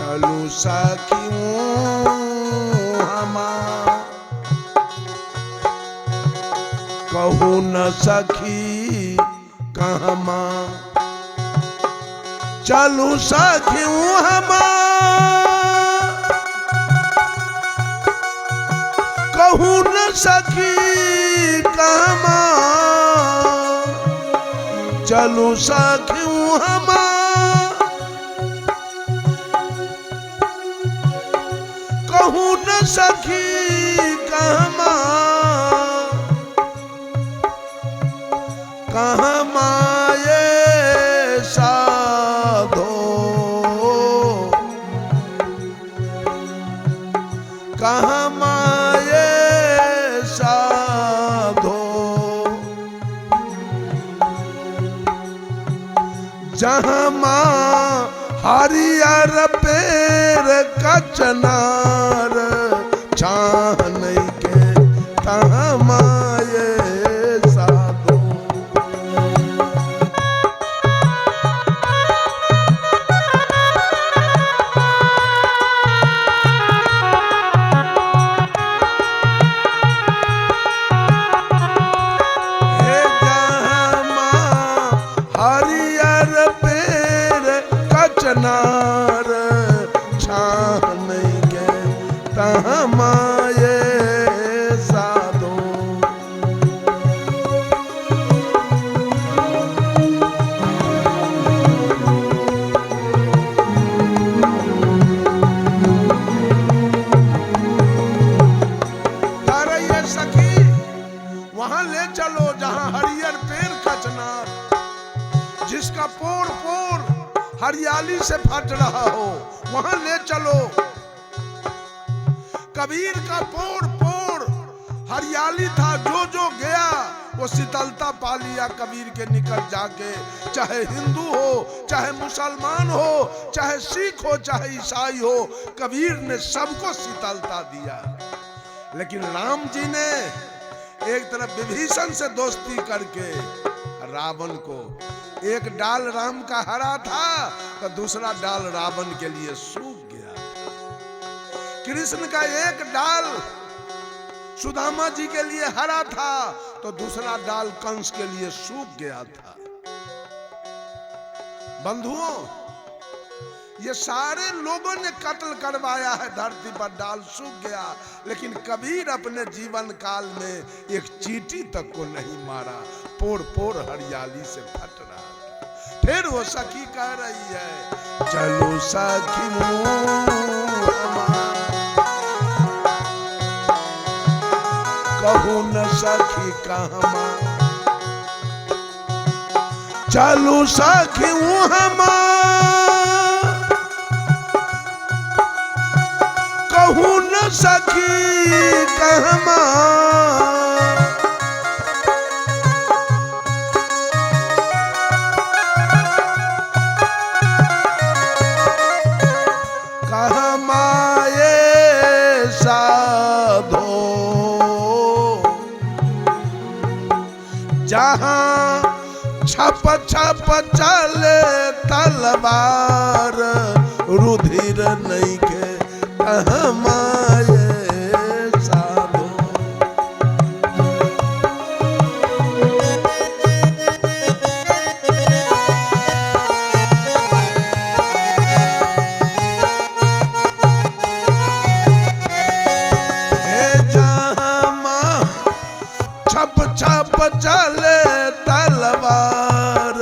चलू सखियों हमार कहू न सखी कहमा चलू सखियों हमार कहू न सखी कहमा चलू सखियों हमार कहू न सखी कहमा कहमा ये साधो कहमा ये साधो जहाँ माँ हरियर पेड़ कचनार छाह नहीं के तहाँ माँ ये साधो हे जहाँ माँ हरियर पेड़ कचनार छाह नहीं के तहाँ माँ ये साधो अरे ये सखी वहां ले चलो जहां हरियर पेड़ कचनार जिसका पोर पोर हरियाली से फट रहा हो वहां ले चलो। कबीर का पोर पोर हरियाली था, जो जो गया वो शीतलता पा लिया कबीर के निकट जाके। चाहे हिंदू हो, चाहे मुसलमान हो, चाहे सिख हो, चाहे ईसाई हो, कबीर ने सबको शीतलता दिया। लेकिन राम जी ने एक तरफ विभीषण से दोस्ती करके रावण को, एक डाल राम का हरा था तो दूसरा डाल रावण के लिए सूख गया। कृष्ण का एक डाल सुदामा जी के लिए हरा था तो दूसरा डाल कंस के लिए सूख गया था। बंधुओं, ये सारे लोगों ने कत्ल करवाया है, धरती पर डाल सूख गया, लेकिन कबीर अपने जीवन काल में एक चींटी तक को नहीं मारा। पोर पोर हरियाली से फट रहा। फिर वो सखी कह रही है, चलो सखी कहू न सखी कहमा चलो सखी कहू न सखी कहमा जहाँ छप छप चले तलवार रुधिर नहीं के कहमाए साधो। हे जहाँ छप छप चले तलवार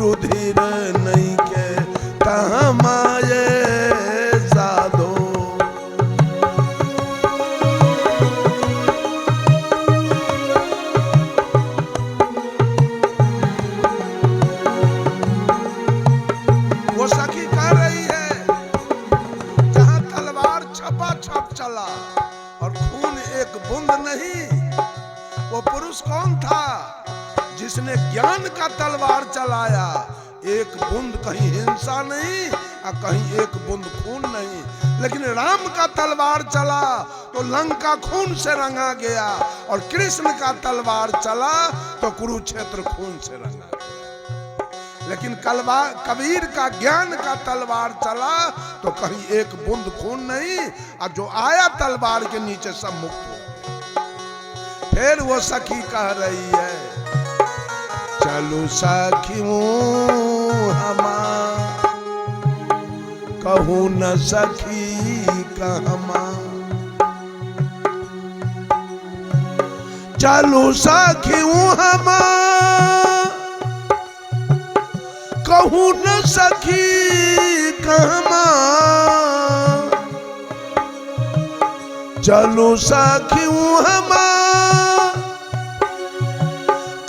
रुधिर नहीं के कहाँ माये साधो। वो सखी कह रही है, जहाँ तलवार छपा छप चला और खून एक बूंद नहीं, वो पुरुष कौन था जिसने ज्ञान का तलवार चलाया। एक बूंद कहीं हिंसा नहीं और कहीं एक बूंद खून नहीं, लेकिन राम का तलवार चला तो लंका खून से रंगा गया, और कृष्ण का तलवार चला तो कुरुक्षेत्र खून से रंगा गया। लेकिन कबीर का ज्ञान का तलवार चला तो कहीं एक बूंद खून नहीं, और जो आया तलवार के नीचे सब मुक्त हो गए। फिर वो सखी कह रही है, चलो सखियों हमा कहूँ न सखी कहमा, चलो सखियों हमा कहूँ न सखी कहमा, चलो सखियों हमा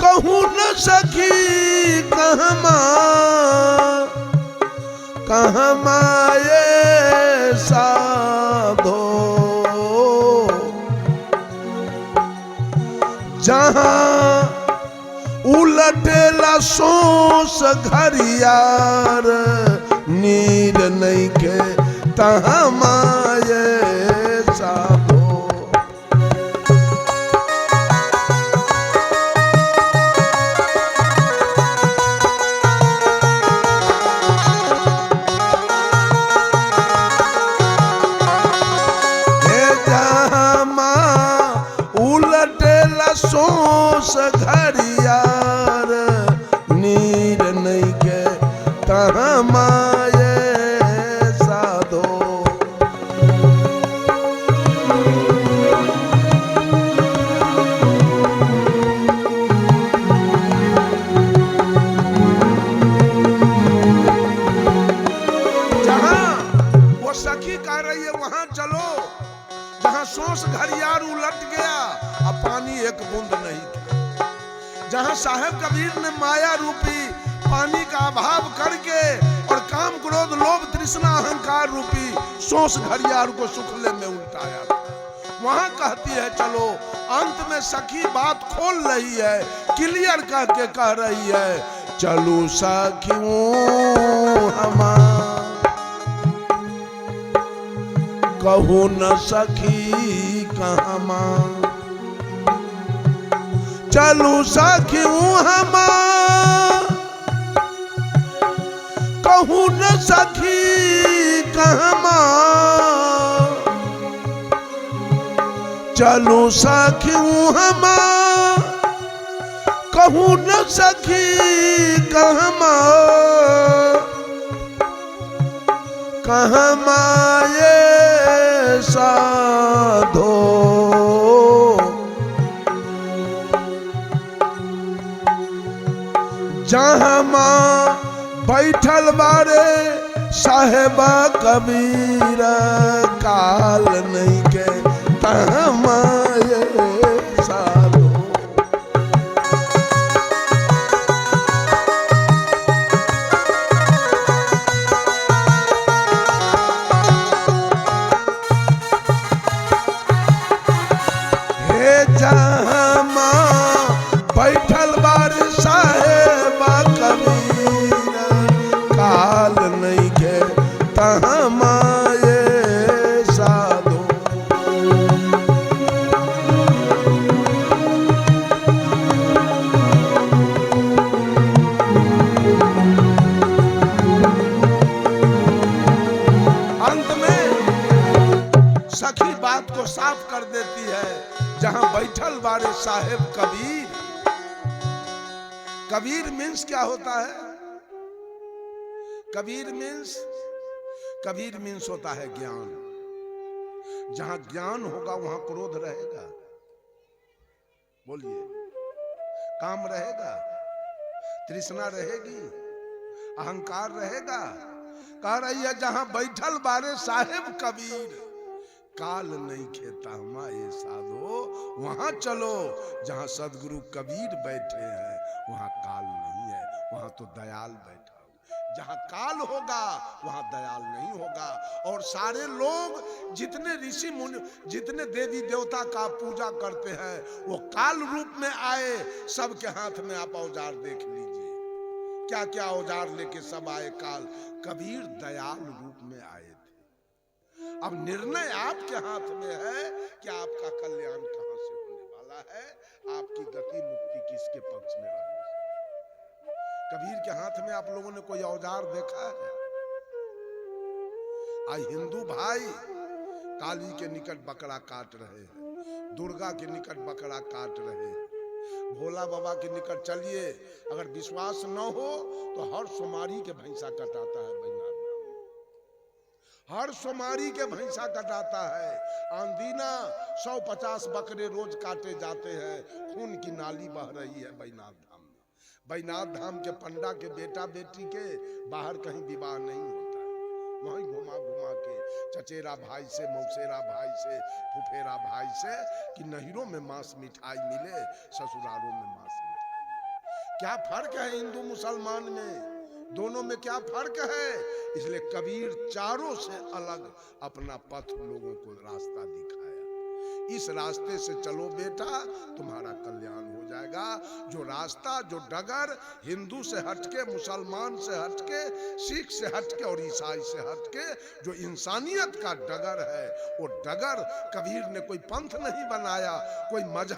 कहूँ न सखी कहमा, कहमा ये साधो जहाँ उलटेला सोस घरियार, नीर नहीं के तहाँ माये साधो। सोस घरियार, नीर नहीं के तहाँ माये साधो। जहाँ वो सखी कह रही है वहां चलो जहाँ सोस घरियार उलट गया, अब पानी एक बूंद नहीं था। जहाँ साहेब कबीर ने माया रूपी पानी का अभाव करके और काम क्रोध लोभ तृष्णा अहंकार रूपी सोस घरियार को सुखले में उल्टाया था, वहां कहती है चलो। अंत में सखी बात खोल रही है, क्लियर कह के कह रही है, चलो सखियों हमा कहूँ न सखी कहमा, चलो सखियों हमा कहूँ न सखी कहमा, चलो सखियों हमा कहूँ न सखी कहमा, कहमा ये साधो जहाँ माँ बैठल बारे साहेबा कबीर, काल नहीं के तहाँ माँ ये साधो। जहाँ माँ बैठल बार साहेबा कबीर, काल नहीं के तहाँ माये साधो। अंत में सखी बात को साफ कर देती है, जहां बैठल बारे साहेब कबीर। कबीर मीन्स क्या होता है? कबीर मीन्स होता है ज्ञान। जहां ज्ञान होगा वहां क्रोध रहेगा, बोलिए, काम रहेगा, तृष्णा रहेगी, अहंकार रहेगा। कह रही है जहां बैठल बारे साहेब कबीर, काल नहीं खेता हमारे साधो। वहां चलो जहां सदगुरु कबीर बैठे हैं, वहां काल नहीं है, वहां तो दयाल बैठा हो। जहां काल होगा वहां दयाल नहीं होगा। और सारे लोग जितने ऋषि मुनि, जितने देवी देवता का पूजा करते हैं, वो काल रूप में आए। सबके हाथ में आप औजार देख लीजिए, क्या क्या औजार लेके सब आए। काल कबीर दयाल रूप में आए थे। अब निर्णय आपके हाथ में है कि आपका कल्याण कहां से होने वाला है, आपकी गति मुक्ति किसके पक्ष में रहने से। कबीर के हाथ में आप लोगों ने कोई औजार देखा है? आज हिंदू भाई काली के निकट बकरा काट रहे हैं, दुर्गा के निकट बकरा काट रहे हैं, भोला बाबा के निकट चलिए, अगर विश्वास न हो तो हर सोमवारी के भैंसा कटाता है बैनाथ धाम में। हर सोमवारी के भैंसा कटाता है। आंदीना 150 बकरे रोज काटे जाते हैं, खून की नाली बह रही है बैनाथ धाम में। बैनाथ धाम के पंडा के बेटा बेटी के बाहर कहीं विवाह नहीं होता है, वहीं घुमा घुमा के चचेरा भाई से, मौसेरा भाई से, फुफेरा भाई से कि नहिरों में मांस मिठाई मिले, ससुरालों में मांस मिठाई। क्या फर्क है हिंदू मुसलमान में? दोनों में क्या फर्क है? इसलिए कबीर चारों से अलग अपना पथ लोगों को रास्ता दिखाया। इस रास्ते से चलो बेटा, तुम्हारा कल्याण हो जाएगा। जो रास्ता, जो डगर हिंदू से हटके, मुसलमान से हटके, सिख से हटके और ईसाई से हटके जो इंसानियत का डगर है, वो डगर कबीर ने कोई पंथ नहीं बनाया, कोई मजहब